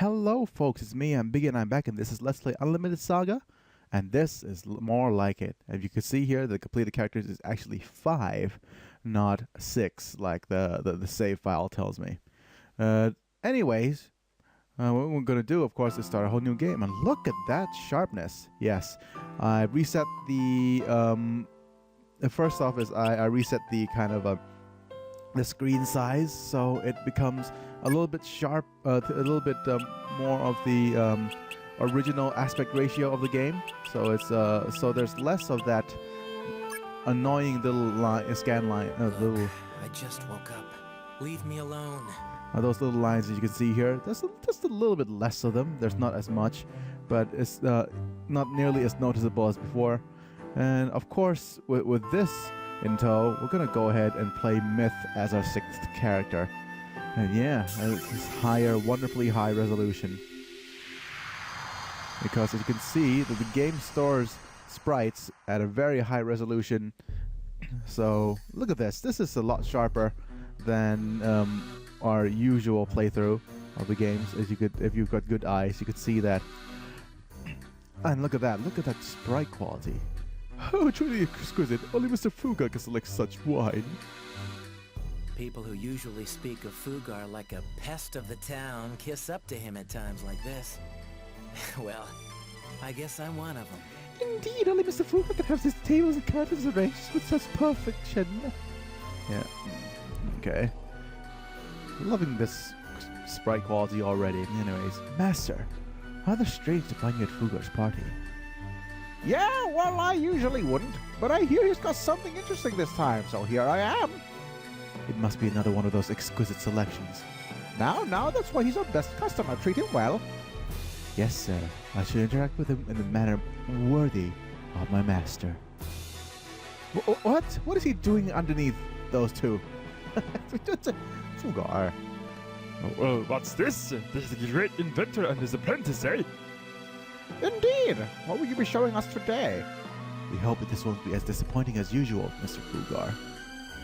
Hello folks, it's me, I'm Biggie and I'm back and this is Let's Play Unlimited Saga. And this is more like it. As you can see here, the completed characters is actually 5, not 6, like the save file tells me. Anyways, what we're going to do, of course, is start a whole new game. And look at that sharpness. Yes, I reset the... first off is I reset the kind of... the screen size, so it becomes a little bit sharp, a little bit more of the original aspect ratio of the game. So it's so there's less of that annoying little scan line. Little. I just woke up. Leave me alone. Those little lines that you can see here. There's just a little bit less of them. There's not as much, but it's not nearly as noticeable as before. And of course, with this in tow, we're gonna go ahead and play Myth as our 6th character. And yeah, it's higher, wonderfully high resolution. Because as you can see, the game stores sprites at a very high resolution. So look at this. This is a lot sharper than our usual playthrough of the games. As you could, if you've got good eyes, you could see that. And look at that. Look at that sprite quality. Oh, truly exquisite. Only Mr. Fuga can select such wine. People who usually speak of Fugar like a pest of the town kiss up to him at times like this. Well, I guess I'm one of them. Indeed, only Mr. Fuga can have his tables and curtains arranged with such perfection. Yeah. Okay. Loving this sprite quality already. Anyways, Master, rather strange to find you at Fugar's party. Yeah, well, I usually wouldn't, but I hear he's got something interesting this time, so here I am. It must be another one of those exquisite selections. Now, that's why he's our best customer. Treat him well. Yes, sir. I should interact with him in the manner worthy of my master. What? What is he doing underneath those two? Fugar. Well, what's this? This is a great inventor and his apprentice, eh? Indeed. What will you be showing us today? We hope that this won't be as disappointing as usual, Mr. Fugar.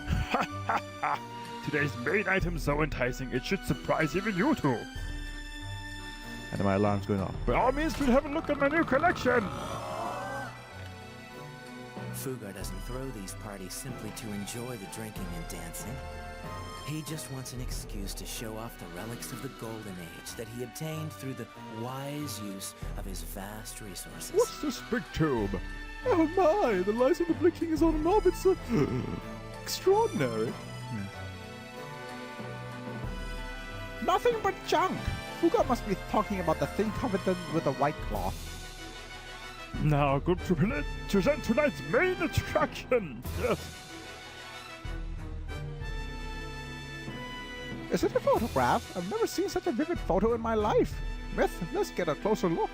Ha ha ha! Today's main item is so enticing it should surprise even you two. And my alarm's going off. By all means, we'll have a look at my new collection. Fugar doesn't throw these parties simply to enjoy the drinking and dancing. He just wants an excuse to show off the relics of the Golden Age that he obtained through the wise use of his vast resources. What's this big tube? Oh my! The light of the blinking is on and off. It's extraordinary. Nothing but junk. Fugar must be talking about the thing covered with the white cloth. Now, good to present tonight's main attraction. Yes. Is it a photograph? I've never seen such a vivid photo in my life. Myth, let's get a closer look.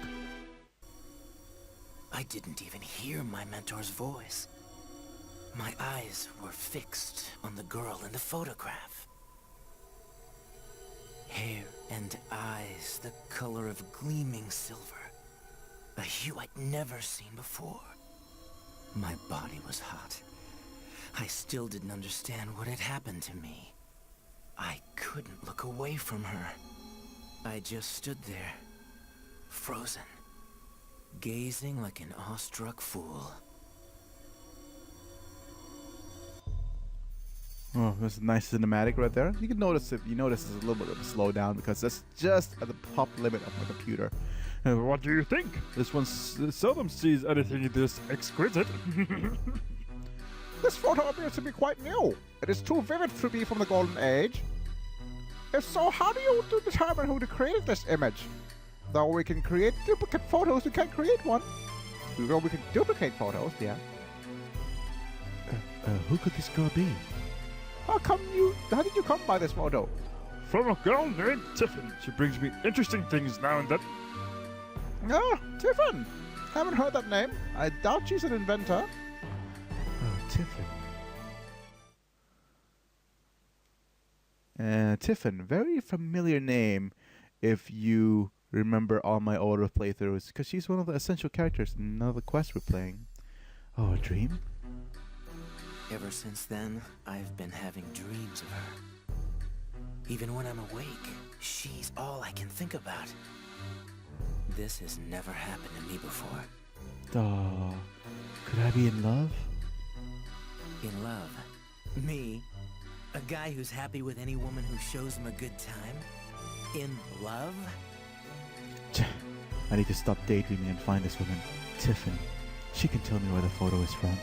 I didn't even hear my mentor's voice. My eyes were fixed on the girl in the photograph. Hair and eyes the color of gleaming silver. A hue I'd never seen before. My body was hot. I still didn't understand what had happened to me. I couldn't look away from her. I just stood there, frozen, gazing like an awestruck fool. Oh, that's a nice cinematic right there. You can notice if you notice it's a little bit of a slowdown because that's just at the top limit of my computer. What do you think? This one seldom sees anything this exquisite. This photo appears to be quite new. It is too vivid to be from the Golden Age. If so, how do you determine who created this image? Though we can create duplicate photos, we can't create one. Well, we can duplicate photos, yeah. Who could this girl be? How did you come by this photo? From a girl named Tiffin. She brings me interesting things now and then. Ah, Tiffin! Haven't heard that name. I doubt she's an inventor. Oh, Tiffin. Tiffin, very familiar name if you remember all my older playthroughs, because she's one of the essential characters in another quest we're playing. Oh, a dream? Ever since then, I've been having dreams of her. Even when I'm awake, she's all I can think about. This has never happened to me before. Oh, could I be in love? In love? Me? A guy who's happy with any woman who shows him a good time? In love? I need to stop daydreaming and find this woman, Tiffany. She can tell me where the photo is from.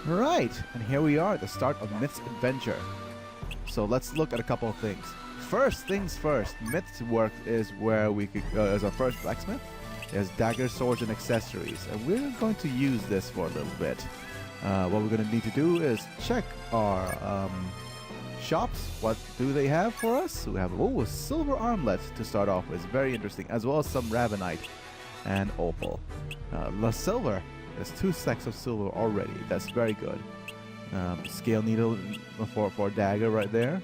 Right, and here we are at the start of Myth's adventure. So let's look at a couple of things. First things first, Myth's work is where we could, as our first blacksmith, is daggers, swords, and accessories. And we're going to use this for a little bit. What we're going to need to do is check our shops. What do they have for us? We have a silver armlet to start off with. Very interesting. As well as some ravenite and opal. The silver. There's 2 stacks of silver already. That's very good. Scale needle for dagger right there.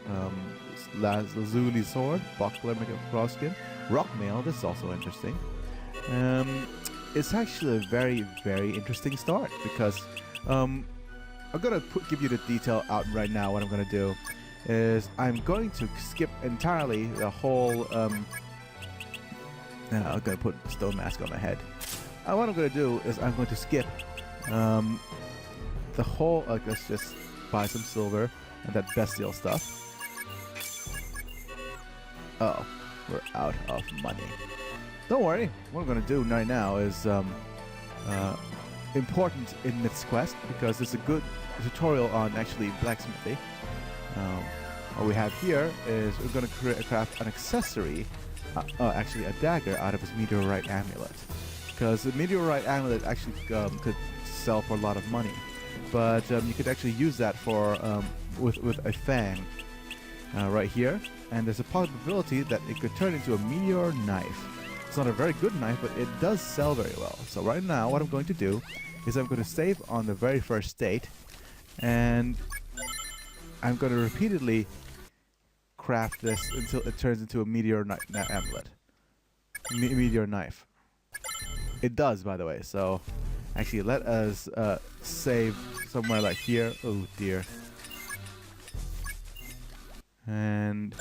Lazuli sword. Buckler, make a crossskin. Rock mail. This is also interesting. It's actually a very, very interesting start because I'm gonna give you the detail out right now. What I'm gonna do is I'm going to skip entirely the whole. I'm gonna put stone mask on my head. What I'm gonna do is I'm going to skip the whole. Let's just buy some silver and that bestial stuff. Oh, we're out of money. Don't worry. What I'm gonna do right now is important in Myth's quest because it's a good tutorial on actually blacksmithing. What we have here is we're going to craft an accessory, actually a dagger out of his meteorite amulet. Because the meteorite amulet actually could sell for a lot of money, but you could actually use that for with a fang right here, and there's a possibility that it could turn into a meteor knife. It's not a very good knife, but it does sell very well. So right now, what I'm going to do is I'm going to save on the very first state, and I'm going to repeatedly craft this until it turns into a meteor amulet. Meteor knife. It does, by the way. So actually, let us save somewhere like here. Oh dear. And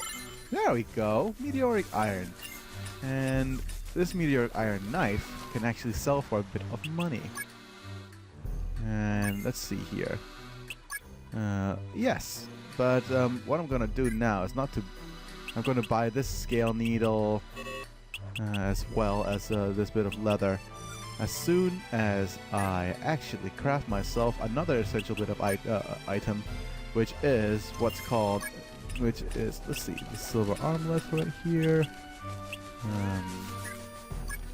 there we go. Meteoric iron. And this meteoric iron knife can actually sell for a bit of money. And let's see here. Yes, but what I'm gonna do now is not to. I'm gonna buy this scale needle as well as this bit of leather. As soon as I actually craft myself another essential bit of item, which is what's called, let's see, the silver armlet right here.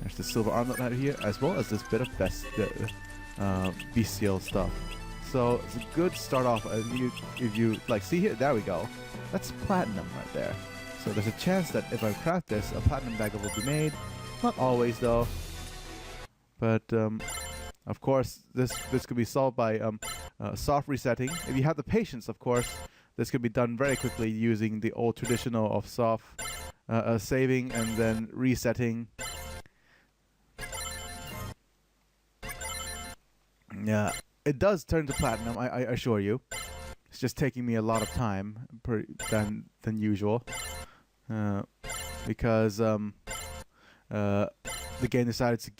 There's the silver armlet right here, as well as this bit of bestial stuff. So it's a good start off. If you like, see here, there we go. That's platinum right there. So there's a chance that if I craft this, a platinum dagger will be made. Not always though. But of course, this could be solved by soft resetting. If you have the patience, of course, this could be done very quickly using the old traditional of soft saving and then resetting. Yeah, it does turn to platinum. I assure you. It's just taking me a lot of time than usual, because the game decided to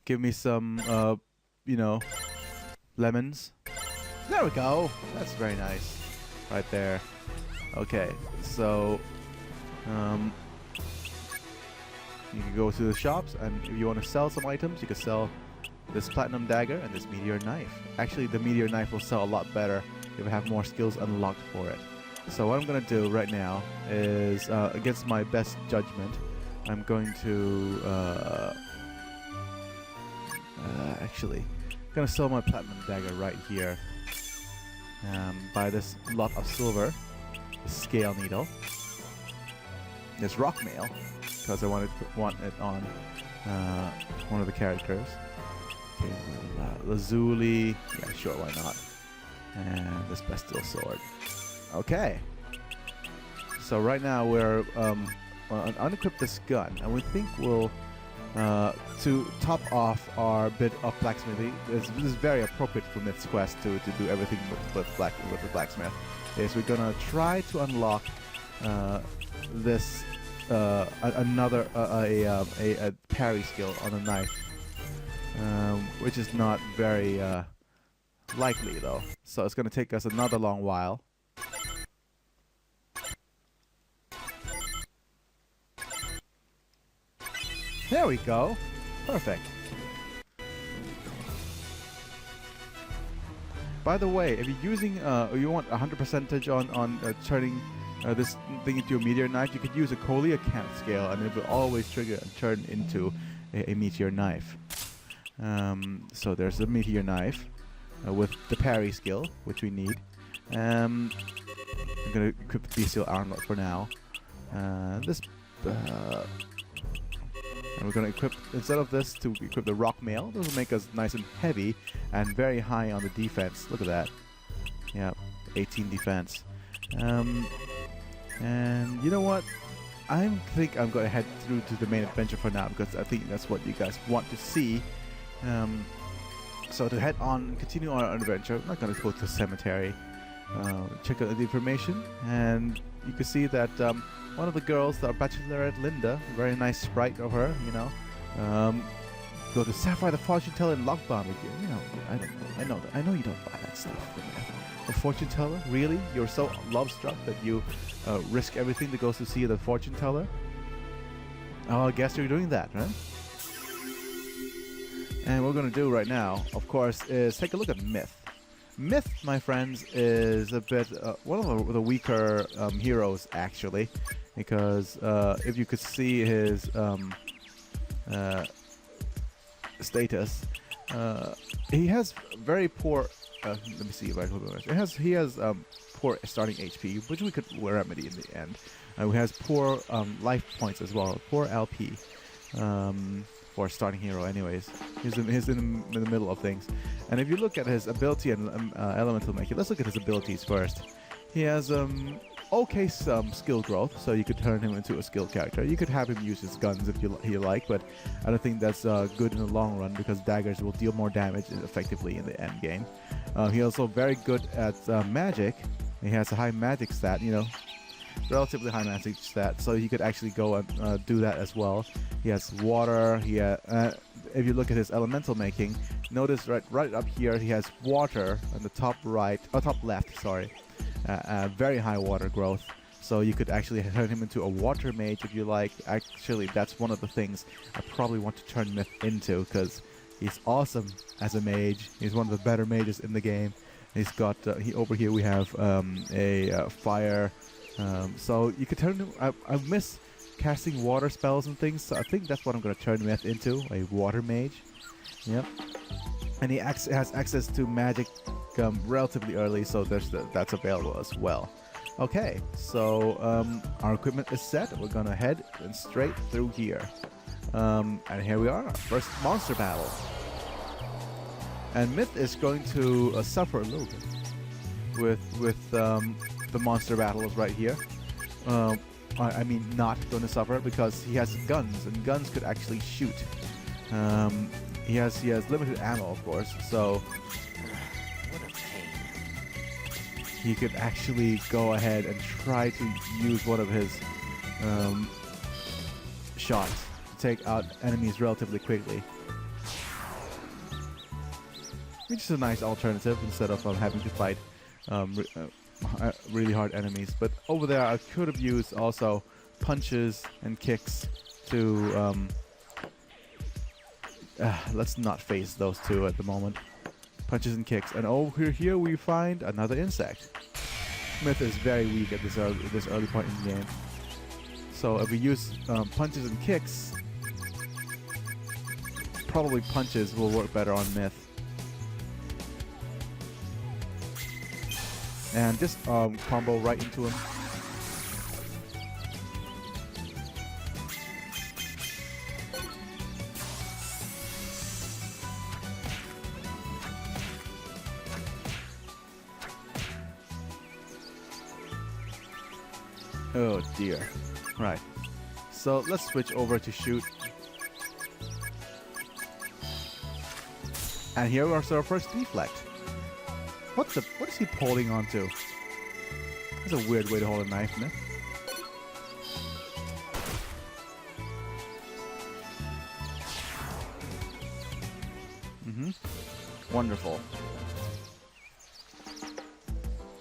give me some lemons. There we go. That's very nice, right there. Okay, so you can go to the shops, and if you want to sell some items, you can sell this platinum dagger and this meteor knife. Actually, the meteor knife will sell a lot better if I have more skills unlocked for it. So what I'm going to do right now is, against my best judgment, I'm going to actually going to sell my platinum dagger right here. Buy this lot of silver, scale needle, this rock mail, because I want it on one of the characters. Okay, Lazuli, yeah, sure, why not? And this bestial sword. Okay. So right now we're unequip this gun, and we think we'll to top off our bit of blacksmithing. This is very appropriate for Myth's quest to do everything with the blacksmith. Is we're gonna try to unlock this another a parry skill on a knife, which is not very likely though. So it's gonna take us another long while. There we go. Perfect. By the way, if you're using, you want 100 percentage on turning this thing into a meteor knife, you could use a Coleocant scale, and it will always trigger and turn into a meteor knife. So there's a meteor knife with the parry skill, which we need. I'm gonna equip the bestial armor for now. And we're going to equip, instead of this, to equip the rock mail. This will make us nice and heavy and very high on the defense. Look at that. Yeah, 18 defense. And you know what? I think I'm going to head through to the main adventure for now, because I think that's what you guys want to see. So to head on, continue our adventure, I'm not going to go to the cemetery. Check out the information, and you can see that one of the girls, the Bachelorette Linda, very nice sprite of her, you know. Go to Sapphire the Fortune Teller and Lockbomb with you. You know, I know you don't buy that stuff. A fortune teller? Really? You're so love-struck that you risk everything to go to see the fortune teller? Oh, I guess you're doing that, right? And what we're going to do right now, of course, is take a look at Myth. Myth, my friends, is a bit one of the weaker heroes, actually, because if you could see his status, he has very poor. Let me see if I can. He has poor starting HP, which we could remedy in the end. He has poor life points as well, poor LP. For a starting hero anyways. He's in the middle of things. And if you look at his ability and elemental making, let's look at his abilities first. He has okay skill growth, so you could turn him into a skilled character. You could have him use his guns if you like, but I don't think that's good in the long run, because daggers will deal more damage effectively in the end game. He's also very good at magic. He has a high magic stat, you know, relatively high magic stat, so he could actually go and do that as well. He has water. If you look at his elemental making, notice right up here he has water on the top right, top left, sorry. Very high water growth, so you could actually turn him into a water mage if you like. Actually, that's one of the things I probably want to turn Myth into, because he's awesome as a mage. He's one of the better mages in the game. He's got over here we have a fire. So you could turn him. I miss casting water spells and things, so I think that's what I'm going to turn Myth into, a water mage. Yep. And he has access to magic relatively early, so that's available as well. Okay, so our equipment is set. We're going to head straight through here. And here we are, our first monster battle. And Myth is going to suffer a little bit with the monster battles right here. I mean, not going to suffer because he has guns, and guns could actually shoot. He has limited ammo, of course, so What a pain. he could actually go ahead and try to use one of his shots to take out enemies relatively quickly. Which is a nice alternative instead of having to fight really hard enemies. But over there I could have used also punches and kicks to let's not face those two at the moment. Punches and kicks. And over here we find another insect. Myth is very weak at this early point in the game, so if we use punches and kicks, probably punches will work better on Myth. And just combo right into him. Oh dear. Right. So let's switch over to shoot. And here was our first deflect. What is he holding on to? That's a weird way to hold a knife, isn't it? Wonderful.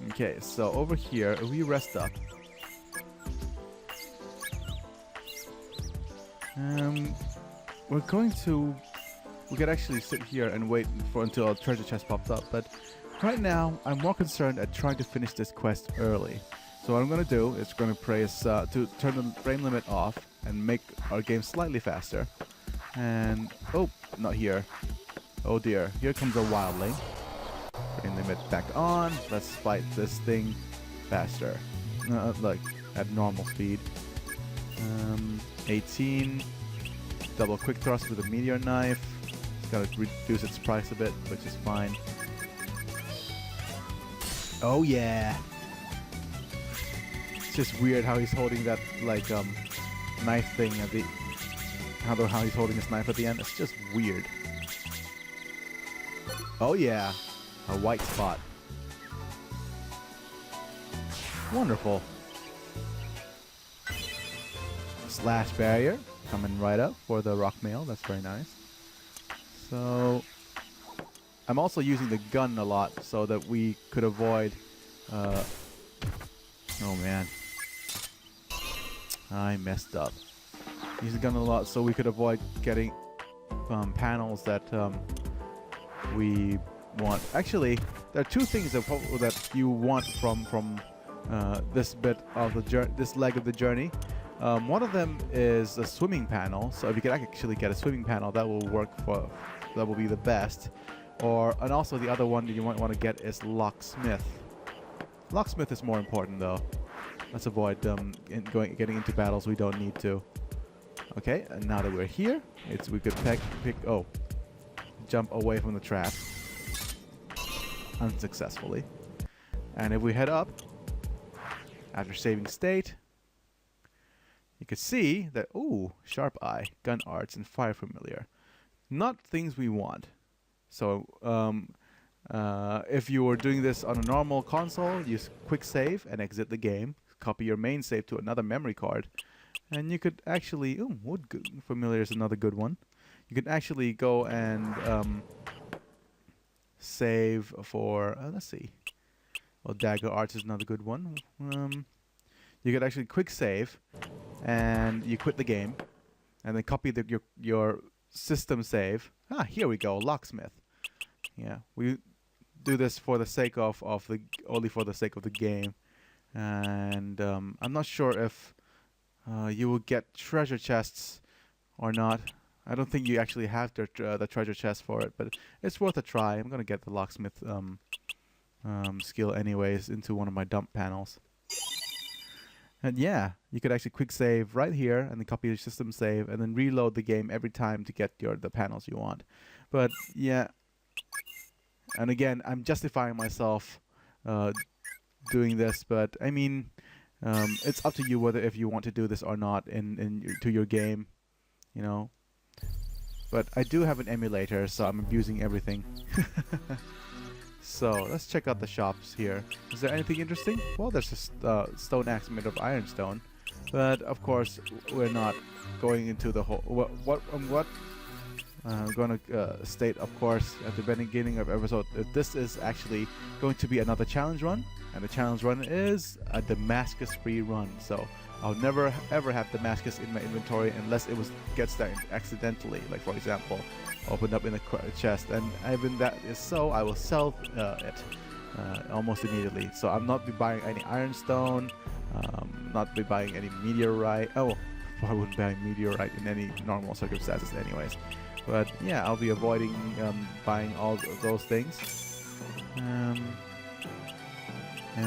Okay, so over here, if we rest up. We're going to... We could actually sit here and wait for until a treasure chest pops up, but right now, I'm more concerned at trying to finish this quest early. So what I'm going to do is going to press to turn the frame limit off and make our game slightly faster. And... Oh, not here. Oh dear, here comes a wildling. Frame limit back on. Let's fight this thing faster. Like, at normal speed. 18. Double quick thrust with a meteor knife. It's gotta reduce its price a bit, which is fine. Oh yeah! It's just weird how he's holding that, like, knife thing at the... How he's holding his knife at the end. It's just weird. Oh yeah, a white spot. Wonderful. Slash barrier coming right up for the rock mail. That's very nice. So I'm also using the gun a lot so that we could avoid. Oh man, I messed up. Use the gun a lot so we could avoid getting panels that. We want. Actually, there are two things that you want from this bit of the this leg of the journey. One of them is a swimming panel. So if you could actually get a swimming panel, that will work for. That will be the best. And also the other one that you might want to get is locksmith. Locksmith is more important though. Let's avoid getting into battles we don't need to. Okay, and now that we're here, we could jump away from the trap unsuccessfully. And if we head up after saving state, you can see that, ooh, sharp eye, gun arts, and fire familiar. Not things we want. So if you were doing this on a normal console, use quick save and exit the game, copy your main save to another memory card, and you could actually, ooh, wood familiar is another good one. You can actually go and save for, let's see. Well, dagger arts is another good one. You could actually quick save, and you quit the game, and then copy your system save. Ah, here we go, locksmith. Yeah, we do this for the sake of only for the sake of the game, and I'm not sure if you will get treasure chests or not. I don't think you actually have the treasure chest for it, but it's worth a try. I'm gonna get the locksmith skill anyways into one of my dump panels. And yeah, you could actually quick save right here and then copy your system save and then reload the game every time to get the panels you want. But yeah, and again, I'm justifying myself doing this, but I mean, it's up to you whether if you want to do this or not to your game, you know. But I do have an emulator, so I'm abusing everything. So let's check out the shops here. Is there anything interesting? Well, there's a stone axe made of ironstone, but of course we're not going into the whole. I'm going to state, of course, at the beginning of episode that this is actually going to be another challenge run, and the challenge run is a Damascus-free run. So I'll never ever have Damascus in my inventory unless it gets there accidentally. Like for example, opened up in a chest, and even that is so, I will sell it almost immediately. So I'm not be buying any ironstone, not be buying any meteorite. Oh, I wouldn't buy meteorite in any normal circumstances, anyways. But yeah, I'll be avoiding buying all those things, and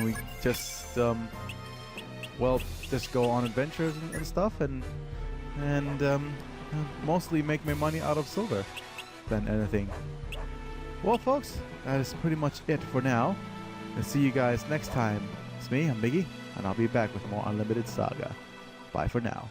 we just just go on adventures and stuff, and mostly make my money out of silver than anything. Well, folks, that is pretty much it for now. I'll see you guys next time. It's me, I'm Biggie, and I'll be back with more Unlimited Saga. Bye for now.